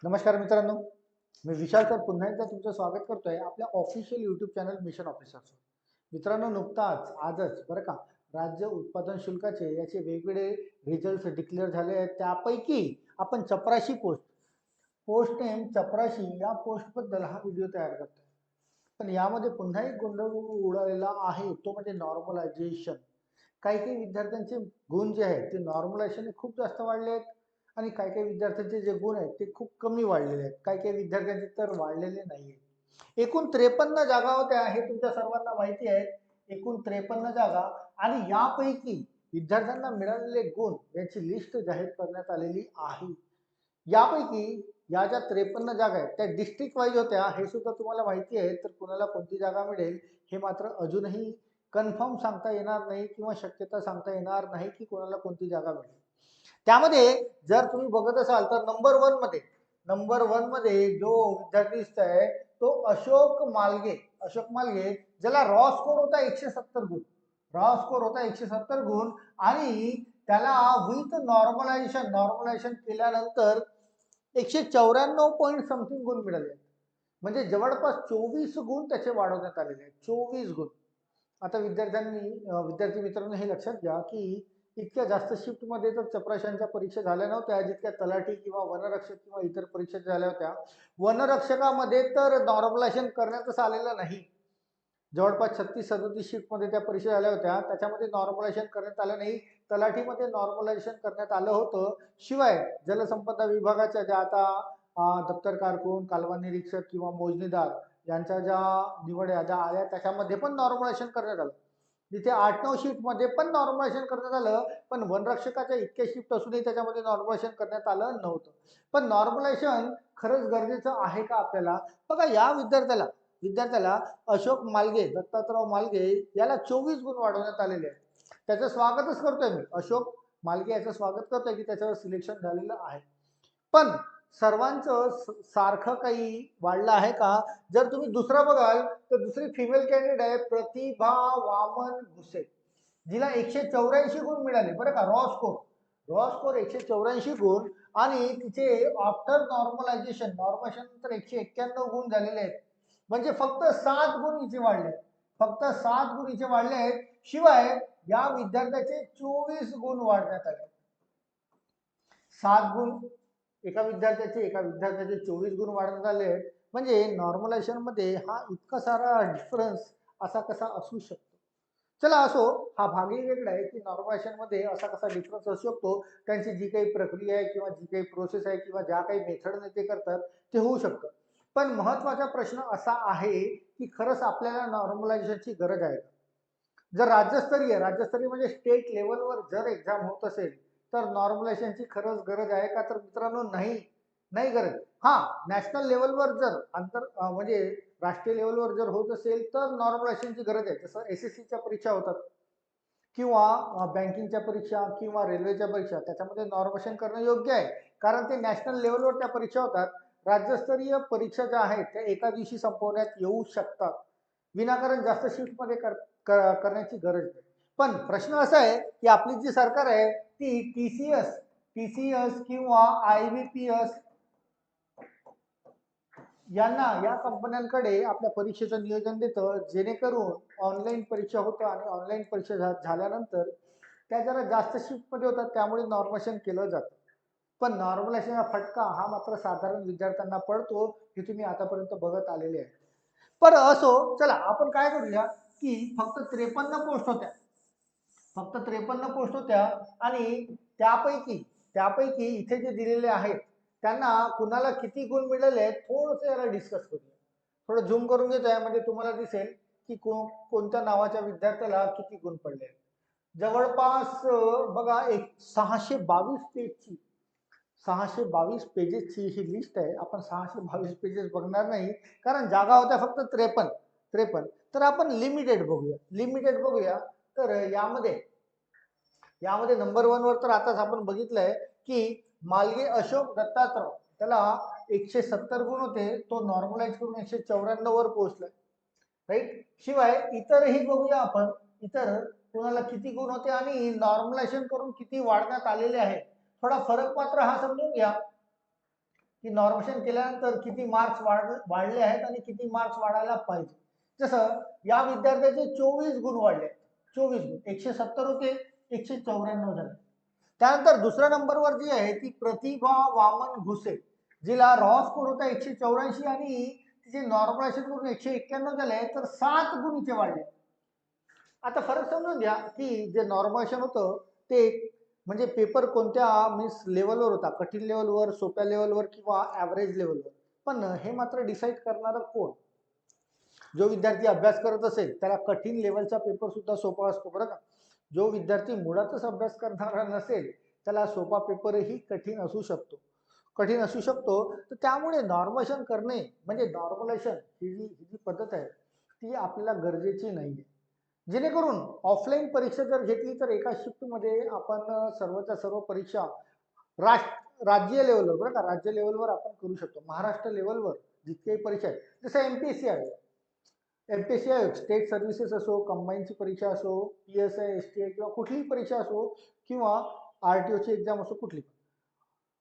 नमस्कार मित्रांनो, मी विशाल सर पुन्हा एकदा तुमचं स्वागत करतोय आपल्या ऑफिशियल यूट्यूब चॅनल मिशन ऑफिसरचं. मित्रांनो, नुकताच आजच बरं का राज्य उत्पादन शुल्काचे याचे वेगवेगळे रिझल्ट डिक्लेअर झाले आहेत. त्यापैकी आपण चपराशी पोस्ट नेम चपराशी या पोस्टबद्दल हा व्हिडिओ तयार करतोय. पण यामध्ये पुन्हा एक गोंधळ उडालेला आहे, तो म्हणजे नॉर्मलायझेशन. काही काही विद्यार्थ्यांचे गुण जे आहेत ते नॉर्मलायझेशन खूप जास्त वाढले आहेत आणि काही काही विद्यार्थ्यांचे जे गुण आहेत ते खूप कमी वाढलेले आहेत. काही काही विद्यार्थ्यांचे तर वाढलेले नाही आहेत. एकूण 53 जागा होत्या हे तुमच्या सर्वांना माहिती आहे. एकूण 53 जागा आणि यापैकी विद्यार्थ्यांना मिळालेले गुण यांची लिस्ट जाहीर करण्यात आलेली आहे. यापैकी या ज्या 53 जागा आहेत त्या डिस्ट्रिक्ट वाईज होत्या हे सुद्धा तुम्हाला माहिती आहे. तर कुणाला कोणती जागा मिळेल हे मात्र अजूनही कन्फर्म सांगता येणार नाही किंवा शक्यता सांगता येणार नाही की कोणाला कोणती जागा मिळेल. त्यामध्ये जर तुम्ही बघत असाल तर नंबर वन मध्ये जो विद्यार्थी दिसतोय तो अशोक मालगे ज्याला रॉ स्कोर होता 170 गुण आणि त्याला विथ नॉर्मलायझेशन केल्यानंतर 194 पॉईंट समथिंग गुण मिळाले. म्हणजे जवळपास 24 गुण त्याचे वाढवण्यात आलेले आहेत. 24 गुण. आता विद्यार्थी मित्रांनो हे लक्षात घ्या की इतक्या जास्त शिफ्टमध्ये तर चपराशांच्या परीक्षा झाल्या नव्हत्या जितक्या तलाठी किंवा वनरक्षक किंवा इतर परीक्षा झाल्या होत्या. वनरक्षकामध्ये तर नॉर्मलायझेशन करण्यातच आलेलं नाही. जवळपास 36-37 शिफ्टमध्ये त्या परीक्षा झाल्या होत्या. त्याच्यामध्ये नॉर्मलायझेशन करण्यात आलं नाही. तलाठीमध्ये नॉर्मलायझेशन करण्यात आलं होतं. शिवाय जलसंपदा विभागाच्या ज्या आता दप्तर कारकून, कालवा निरीक्षक किंवा मोजणीदार यांच्या ज्या निवड्या ज्या आल्या त्याच्यामध्ये पण नॉर्मलायझेशन करण्यात आलं. जिथे 8-9 शिफ्टमध्ये पण नॉर्मलायझेशन करण्यात आलं, पण वनरक्षकाच्या इतक्या शिफ्ट असूनही त्याच्यामध्ये नॉर्मलायझेशन करण्यात आलं नव्हतं. पण नॉर्मलायझेशन खरंच गरजेचं आहे का आपल्याला? बघा, या विद्यार्थ्याला दत्तात्रव मालगे याला 24 गुण वाढवण्यात आलेले आहेत. त्याचं स्वागतच करतोय मी. अशोक मालगे याचं स्वागत करतोय की त्याच्यावर सिलेक्शन झालेलं आहे. पण सर्वांचं सारखं काही वाढलं आहे का? जर तुम्ही दुसरं बघाल तर दुसरी फिमेल कॅन्डिडेट आहे प्रतिभा वामन घुसे, जिला 184 गुण मिळाले बरं का. रॉ स्कोर 184 गुण आणि तिचे आफ्टर नॉर्मलायझेशन नंतर 191 गुण झालेले आहेत. म्हणजे फक्त 7 गुण हिचे वाढले. आहेत. शिवाय या विद्यार्थ्याचे 24 गुण वाढण्यात आले. 7 गुण एका विद्यार्थ्याचे 24 गुण वाढवण्यात आले आहेत. म्हणजे नॉर्मलायझेशन मध्ये हा इतका सारा डिफरन्स असा कसा असू शकतो? चला असो, हा भागही वेगळा आहे की नॉर्मलायझेशन मध्ये असा कसा डिफरन्स असू शकतो. त्यांची जी काही प्रक्रिया आहे किंवा जी काही प्रोसेस आहे किंवा ज्या काही मेथडने ते करतात ते होऊ शकतं. पण महत्वाचा प्रश्न असा आहे की खरंच आपल्याला नॉर्मलायझेशनची गरज आहे. जर राज्यस्तरीय म्हणजे स्टेट लेवलवर जर एक्झाम होत असेल तर नॉर्मलायझेशनची खरंच गरज आहे का? तर मित्रांनो नाही, नाही गरज. हा, नॅशनल लेवलवर जर म्हणजे राष्ट्रीय लेवलवर जर होत असेल तर नॉर्मलायझेशनची गरज आहे. जसं एसएससीच्या परीक्षा होतात किंवा बँकिंगच्या परीक्षा किंवा रेल्वेच्या परीक्षा, त्याच्यामध्ये नॉर्मलायझेशन करणं योग्य आहे. कारण ते नॅशनल लेवलवर त्या परीक्षा होतात. राज्यस्तरीय परीक्षा ज्या आहेत त्या एका दिवशी संपवण्यात येऊ शकतात. विनाकारण जास्त शिफ्टमध्ये करण्याची गरज नाही. पण प्रश्न असा आहे की आपली जी सरकार आहे ती टीसीएस किंवा आयबीपीएस या कंपन्यांकडे आपल्या परीक्षेचं नियोजन देतं, जेणेकरून ऑनलाईन परीक्षा होतं आणि ऑनलाईन परीक्षा झाल्यानंतर त्या जरा जास्त शिफ्टमध्ये होतात, त्यामुळे नॉर्मलायझेशन केलं जातं. पण नॉर्मलायझेशनचा फटका हा मात्र साधारण विद्यार्थ्यांना पडतो, हे तुम्ही आतापर्यंत बघत आलेले आहे. पण असो, चला आपण काय करूया की फक्त 53 पोस्ट होत्या आणि त्यापैकी इथे जे दिलेले आहेत त्यांना कुणाला किती गुण मिळाले आहेत थोडंसं याला डिस्कस करूया. थोडं झूम करून घेतोय म्हणजे तुम्हाला दिसेल की कोणत्या नावाच्या विद्यार्थ्याला किती गुण पडले. जवळपास बघा, 622 पेजेसची ही लिस्ट आहे. आपण 622 पेजेस बघणार नाही कारण जागा होत्या फक्त 53. तर आपण लिमिटेड बघूया. तर यामध्ये नंबर 1 वर तर आताच आपण बघितलंय की मालगे अशोक दत्तात्रव, त्याला 170 गुण होते. तो नॉर्मलाइज करून 194 वर पोहोचलाय. राईट. शिवाय इतरही बघूया आपण, इतर कोणाला किती गुण होते आणि नॉर्मलायझेशन करून किती वाढण्यात आलेले आहे. थोडा फरक मात्र हा समजून घ्या. की नॉर्मलायझेशन केल्यानंतर किती मार्क्स वाढले आहेत आणि किती मार्क्स वाढायला पाहिजे. जसं या विद्यार्थ्याचे 24 गुण वाढले, 24 गुण, 170 होते 194 झाले. त्यानंतर दुसऱ्या नंबरवर जी आहे ती प्रतिभा वामन घुसे, जिला रॉ स्कोर होता 184 आणि तिचे नॉर्मलायझेशन करून 191 झाले, तर 7 गुण इथे वाढले. आता फरक समजून घ्या की जे नॉर्मलायझेशन होतं ते म्हणजे पेपर कोणत्या मीन्स लेवलवर होता, कठीण लेवलवर, सोप्या लेवलवर किंवा ॲव्हरेज लेवलवर. पण हे मात्र डिसाईड करणारं कोण? जो विद्यार्थी अभ्यास करत असेल त्याला कठीण लेवलचा पेपर सुद्धा सोपा असतो बरं का. जो विद्यार्थी मुळातच अभ्यास करणारा नसेल त्याला सोपा पेपरही कठीण असू शकतो. तर त्यामुळे नॉर्मलायझेशन करणे म्हणजे नॉर्मलायझेशन ही जी पद्धत आहे ती आपल्याला गरजेची नाही आहे. जेणेकरून ऑफलाईन परीक्षा जर घेतली तर एका शिफ्टमध्ये आपण सर्वच्या सर्व परीक्षा राज्य लेवलवर बरं का, राज्य लेवलवर आपण करू शकतो. महाराष्ट्र लेवलवर जितकेही परीक्षा आहेत, जसं एमपीएससी आहे, एमपीएससी आहे, स्टेट सर्व्हिसेस असो, कंबाईनची परीक्षा असो, PSI STI किंवा कुठलीही परीक्षा असो किंवा RTOची एक्झाम असो, कुठली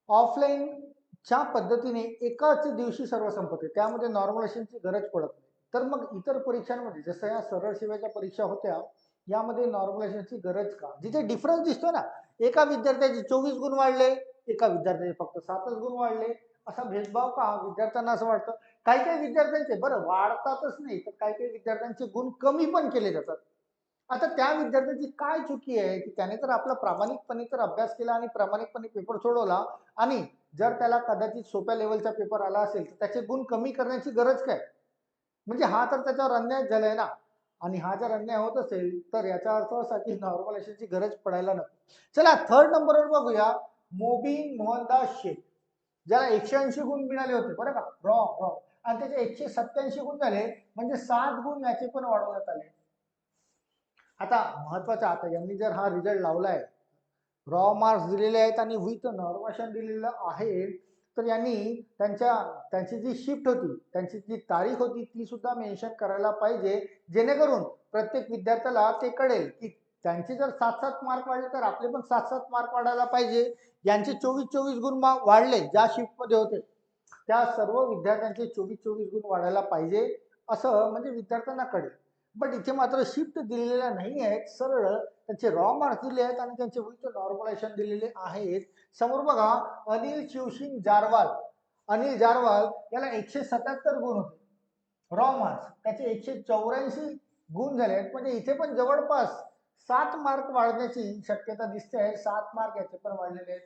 ऑफलाईनच्या पद्धतीने एकाच दिवशी सर्व संपते, त्यामध्ये नॉर्मलायझेशनची गरज पडत नाही. तर मग इतर परीक्षांमध्ये जसं या सरळ सेवेच्या परीक्षा होत्या यामध्ये नॉर्मलायझेशनची गरज का? जिथे डिफरन्स दिसतो ना, एका विद्यार्थ्याचे 24 गुण वाढले, एका विद्यार्थ्याचे फक्त 7च गुण वाढले, असा भेदभाव का? विद्यार्थ्यांना असं वाटतं. काही काही विद्यार्थ्यांचे बरं वाढतातच नाही तर काही काही विद्यार्थ्यांचे गुण कमी पण केले जातात. आता त्या विद्यार्थ्याची काय चुकी आहे की त्याने तर आपला प्रामाणिकपणे तर अभ्यास केला आणि प्रामाणिकपणे पेपर सोडवला, आणि जर त्याला कदाचित सोप्या लेवलचा पेपर आला असेल तर त्याचे गुण कमी करण्याची गरज काय? म्हणजे हा तर त्याच्यावर अन्याय झालाय ना. आणि हा जर अन्याय होत असेल तर याचा अर्थ असा की नॉर्मलायझेशनची गरज पडायला नको. चला थर्ड नंबरवर बघूया, मोबिन मोहनदास शेख, ज्याला 180 गुण मिळाले होते बरं का, रॉ रॉ आणि त्याचे 187 गुण झाले, म्हणजे 7 गुण याचे पण वाढवण्यात आले. आता महत्वाचं, आता यांनी जर हा रिझल्ट लावलाय, रॉ मार्क्स दिलेले आहेत आणि विथ नॉर्मलायझेशन दिलेलं आहे, तर यांनी त्यांची जी शिफ्ट होती, त्यांची जी तारीख होती ती सुद्धा मेन्शन करायला पाहिजे, जेणेकरून प्रत्येक विद्यार्थ्याला ते कळेल की त्यांचे जर 7-7 मार्क वाढले तर आपले पण 7-7 मार्क वाढायला पाहिजे. यांचे 24-24 गुण वाढले ज्या शिफ्टमध्ये होते त्या सर्व विद्यार्थ्यांचे 24-24 गुण वाढायला पाहिजे, असं म्हणजे विद्यार्थ्यांना कळेल. बट इथे मात्र शिफ्ट दिलेल्या नाही आहेत, सरळ त्यांचे रॉ मार्क्स दिले आहेत आणि त्यांचे विथ नॉर्मलायझेशन दिलेले आहेत. समोर बघा, अनिल शिवसिंग जारवाल, अनिल जारवाल याला 177 गुण होते रॉ मार्क्स, त्याचे 184 गुण झाले आहेत, म्हणजे इथे पण जवळपास 7 मार्क वाढण्याची शक्यता दिसते आहे. 7 मार्क याचे पण वाढलेले आहेत.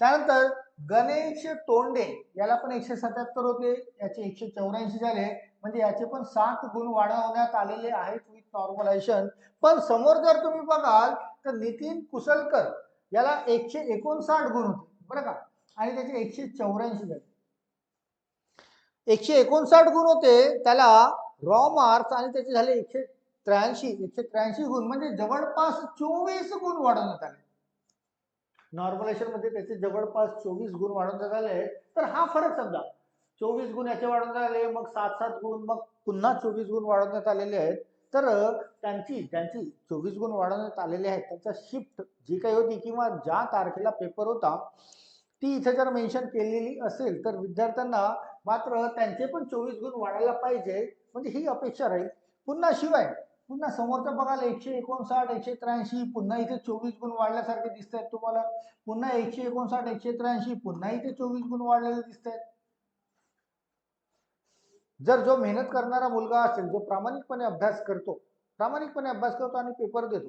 त्यानंतर गणेश तोंडे याला पण 177 होते, याचे 184 झाले, म्हणजे याचे पण 7 गुण वाढवण्यात आलेले आहेत विथ नॉर्मलायझेशन. पण समोर जर तुम्ही बघाल तर नितीन कुसलकर याला 159 गुण होते बरं का, आणि त्याचे 184 झाले. 159 गुण होते त्याला रॉ मार्क्स आणि त्याचे झाले 183 गुण, म्हणजे जवळपास 24 गुण वाढवण्यात आले. नॉर्मलायझेशन मध्ये त्याचे जवळपास 24 गुण वाढवण्यात आले. तर हा फरक समजा, 24 गुण याचे वाढवण्यात आले, मग 7-7 गुण, मग पुन्हा 24 गुण वाढवण्यात आलेले आहेत. तर त्यांची 24 गुण वाढवण्यात आलेले आहेत, त्यांचा शिफ्ट जी काही होती किंवा ज्या तारखेला पेपर होता ती इथे जर मेन्शन केलेली असेल तर विद्यार्थ्यांना मात्र त्यांचे पण 24 गुण वाढायला पाहिजे, म्हणजे ही अपेक्षा राहील. पुन्हा समोरचं बघायला 159 183, पुन्हा इथे 24 गुण वाढल्यासारखे दिसत आहेत तुम्हाला, पुन्हा 159 183, पुन्हा इथे 24 गुण वाढलेले दिसत आहेत. जर जो मेहनत करणारा मुलगा असेल, जो प्रामाणिकपणे अभ्यास करतो आणि पेपर देतो,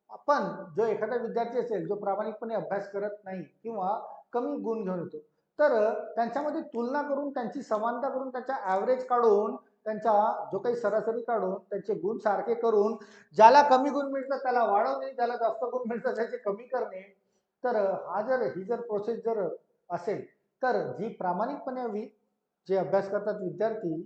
आपण जो एखादा विद्यार्थी असेल जो प्रामाणिकपणे अभ्यास करत नाही किंवा कमी गुण घेऊन येतो, तर त्यांच्यामध्ये तुलना करून, त्यांची समानता करून, त्याचा ॲव्हरेज काढून, त्यांचा जो काही सरासरी काढून त्यांचे गुण सारखे करून, ज्याला कमी गुण मिळतात त्याला वाढवणे, ज्याला जास्त गुण मिळतात त्याचे कमी करणे. तर ही जर प्रोसेस जर असेल तर जी प्रामाणिकपणे जे अभ्यास करतात विद्यार्थी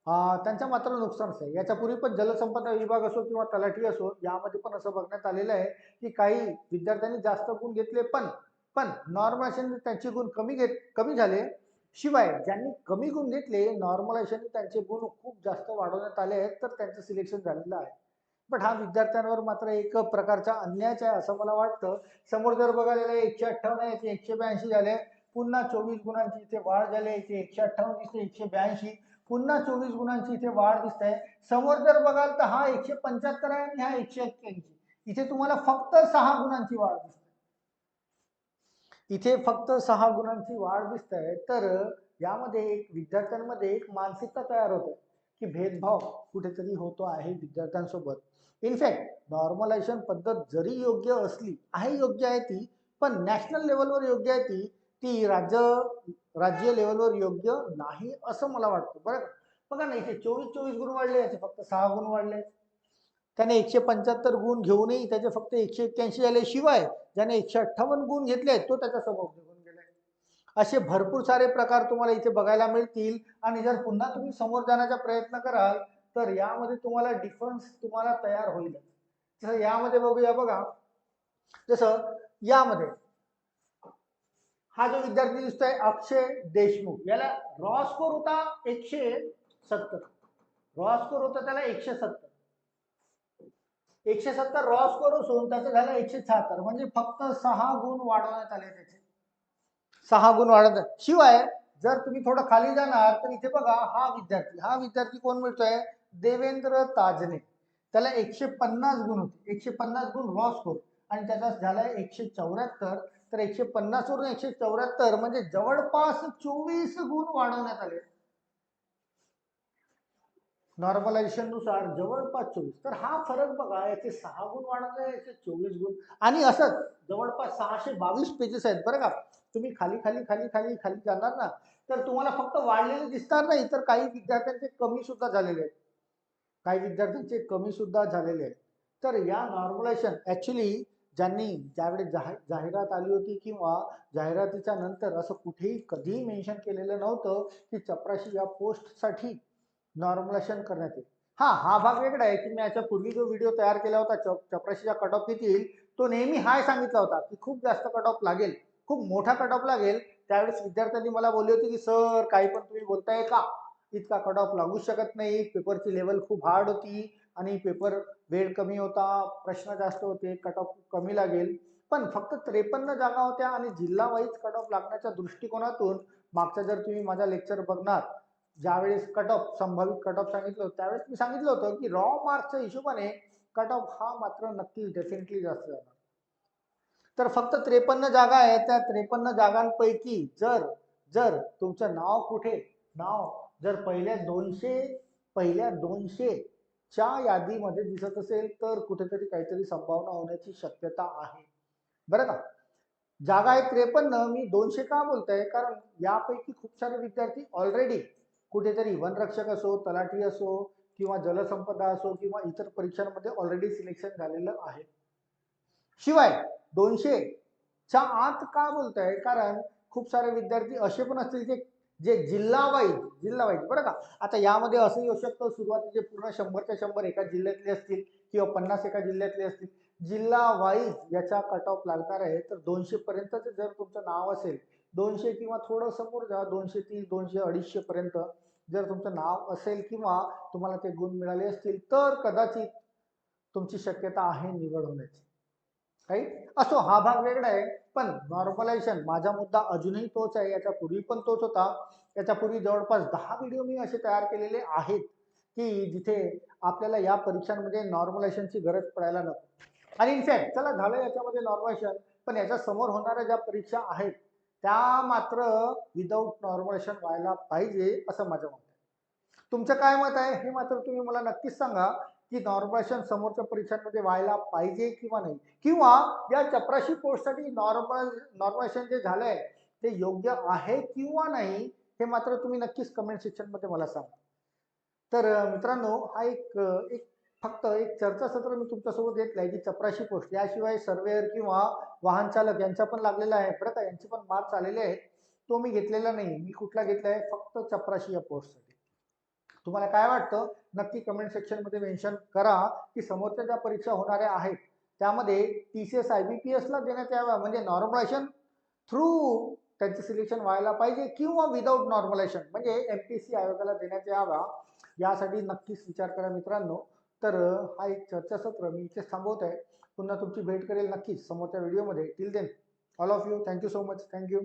त्यांच्या मात्र नुकसानच आहे. याच्यापूर्वी पण जलसंपदा विभाग असो किंवा तलाठी असो, यामध्ये पण असं बघण्यात आलेलं आहे की काही विद्यार्थ्यांनी जास्त गुण घेतले, पण पण नॉर्मलायझेशन त्यांचे गुण कमी झाले. शिवाय ज्यांनी कमी गुण घेतले, नॉर्मलायझेशन त्यांचे गुण खूप जास्त वाढवण्यात आले आहेत, तर त्यांचं सिलेक्शन झालेलं आहे. बट हा विद्यार्थ्यांवर मात्र एक प्रकारचा अन्यायच आहे असं मला वाटतं. समोर जर बघायला 158 याचे 182 झाले, पुन्हा 24 गुणांची इथे वाढ झाली, इथे 158 दिसते, 182, पुन्हा 24 गुणांची इथे वाढ दिसत आहे. समोर जर बघाल तर हा 175 आहे आणि हा 181. इथे तुम्हाला फक्त 6 गुणांची वाढ दिसते. इथे फक्त 6 गुणांची वाढ दिसत आहे. तर यामध्ये एक विद्यार्थ्यांमध्ये एक मानसिकता तयार होते की भेदभाव कुठेतरी होतो आहे विद्यार्थ्यांसोबत. इनफॅक्ट नॉर्मलायझेशन पद्धत जरी योग्य असली आहे, योग्य आहे ती, पण नॅशनल लेवलवर योग्य आहे ती राज्य लेवलवर योग्य नाही असं मला वाटतं. बरं बघा ना, इथे 24 गुण वाढले, याचे फक्त 6 गुण वाढले. त्याने 175 गुण घेऊनही त्याचे फक्त 181 झाले. शिवाय ज्याने 158 गुण घेतले तो त्याच्या समोर निघून गेलाय. असे भरपूर सारे प्रकार तुम्हाला इथे बघायला मिळतील. आणि जर पुन्हा तुम्ही समोर जाण्याचा प्रयत्न कराल तर यामध्ये तुम्हाला डिफरन्स तुम्हाला तयार होईल. जसं यामध्ये बघूया, बघा जसं यामध्ये हा जो विद्यार्थी दिसतोय अक्षय देशमुख, याला रॉ स्कोर होता 170. रॉ स्कोर होता त्याला 170 रॉ स्कोर असून त्याचं झालं 176. म्हणजे फक्त 6 गुण वाढवण्यात आले त्याचे. 6 गुण वाढवण्यात. शिवाय जर तुम्ही थोडं खाली जाणार तर इथे बघा हा विद्यार्थी कोण मिळतोय, देवेंद्र ताजने. त्याला 150 गुण होते, 150 गुण रॉ स्कोर, आणि त्याचा झालाय 174. तर 150 वरून 174 म्हणजे जवळपास 24 गुण वाढवण्यात आले. नॉर्मलायझेशन नुसार जवळपास 24. तर हा फरक बघा, याचे 6 गुण वाढवले, याचे 24 गुण. आणि असंच जवळपास 622 पेजेस आहेत बरं का. तुम्ही खाली खाली खाली खाली खाली जाणार ना तर तुम्हाला फक्त वाढलेले दिसणार नाही, तर काही विद्यार्थ्यांचे कमी सुद्धा झालेले आहेत, तर या नॉर्मलायझेशन ऍक्च्युली ज्यावेळेस जाहिरात आली होती किंवा जाहिरातीच्या नंतर असं कुठेही कधीही मेन्शन केलेलं नव्हतं की चपराशी या पोस्टसाठी नॉर्मलायझेशन करण्यात येईल. हा भाग वेगळा आहे की मी याच्या पूर्वी जो व्हिडिओ तयार केला होता चपराशीचा कट ऑफ किती येईल, तो नेहमी हाय सांगितला होता की खूप जास्त कट ऑफ लागेल, खूप मोठा कट ऑफ लागेल. त्यावेळेस विद्यार्थ्यांनी मला बोलले होते की सर काही पण तुम्ही बोलताय का, इतका कट ऑफ लागू शकत नाही, पेपरची लेवल खूप हार्ड होती आणि पेपर वेळ कमी होता, प्रश्न जास्त होते, कट ऑफ कमी लागेल. पण फक्त 53 जागा होत्या आणि जिल्हा वाईज कट ऑफ लागण्याच्या दृष्टिकोनातून मागचा जर तुम्ही माझा लेक्चर बघणार, ज्यावेळेस कट ऑफ संभावित कट ऑफ सांगितलं त्यावेळेस मी सांगितलं होतं की रॉ मार्क्सच्या हिशोबाने कट ऑफ हा मात्र नक्की डेफिनेटली जास्त जाणार. तर फक्त 53 जागा आहेत, त्या 53 जागांपैकी जर जर तुमचं नाव जर पहिल्या 200 च्या यादीमध्ये दिसत असेल तर कुठेतरी काहीतरी संभावना होण्याची शक्यता आहे बरं का. जागा आहे 53, मी 200 का बोलतोय, कारण यापैकी खूप सारे विद्यार्थी ऑलरेडी कुठेतरी वनरक्षक असो, तलाठी असो किंवा जलसंपदा असो किंवा इतर परीक्षांमध्ये ऑलरेडी सिलेक्शन झालेलं आहे. शिवाय 200 च्या आत का बोलताय, कारण खूप सारे विद्यार्थी असे पण असतील जे जिल्हा वाईज बरं का. आता यामध्ये असं येऊ शकतं सुरुवातीचे पूर्ण 100च्या 100 एका जिल्ह्यातले असतील किंवा 50 एका जिल्ह्यातले असतील. जिल्हा वाईज याचा कट ऑफ लागणार आहे. तर 200 पर्यंतच जर तुमचं नाव असेल, 200 किंवा थोडं समोर जा, 230 200 250 पर्यंत जर तुमचं नाव असेल किंवा तुम्हाला ते गुण मिळाले असतील तर कदाचित तुमची शक्यता आहे निवड होण्याची. राईट असो, हा भाग वेगळा आहे. पण नॉर्मलायझेशन माझा मुद्दा अजूनही तोच आहे, याच्या पूर्वी पण तोच होता. याच्या पूर्वी जवळपास 10 व्हिडिओ मी असे तयार केलेले आहेत की जिथे आपल्याला या परीक्षांमध्ये नॉर्मलायझेशनची गरज पडायला नको. आणि इनफॅक्ट चला झालं याच्यामध्ये नॉर्मलायझेशन, पण याच्या समोर होणाऱ्या ज्या परीक्षा आहेत त्या मात्र विदाऊट नॉर्मलायझेशन व्हायला पाहिजे असं माझं मत आहे. तुमचं काय मत आहे हे मात्र तुम्ही मला नक्कीच सांगा की नॉर्मलायझेशन समोरच्या परीक्षांमध्ये व्हायला पाहिजे किंवा नाही, किंवा या चपराशी पोस्टसाठी नॉर्मलायझेशन जे झालंय ते योग्य आहे किंवा नाही हे मात्र तुम्ही नक्कीच कमेंट सेक्शन मध्ये मला सांगा. तर मित्रांनो, हा फक्त एक चर्चासत्र मी तुमच्यासोबत घेतलंय की चपराशी पोस्ट, याशिवाय सर्वेअर किंवा वाहन चालक यांचा पण लागलेला आहे बरं का, यांचे पण मार्क्स आलेले आहेत. तो मी घेतलेला नाही. मी कुठला घेतलाय, फक्त चपराशी या पोस्टसाठी. तुम्हाला काय वाटतं नक्की कमेंट सेक्शन मध्ये मेन्शन करा की समोरच्या ज्या परीक्षा होणाऱ्या आहेत त्यामध्ये TCS IBPS ला देण्यात याव्या, म्हणजे नॉर्मलायझेशन थ्रू त्यांचं सिलेक्शन व्हायला पाहिजे, किंवा विदाऊट नॉर्मलायझेशन म्हणजे MPSC आयोगाला देण्यात यावा, यासाठी नक्कीच विचार करा मित्रांनो. तर हा एक चर्चासत्र मी इथेच थांबवत आहे. पुन्हा तुमची भेट करेल नक्कीच समोरच्या व्हिडिओमध्ये. Till then all of you, thank you so much, thank you.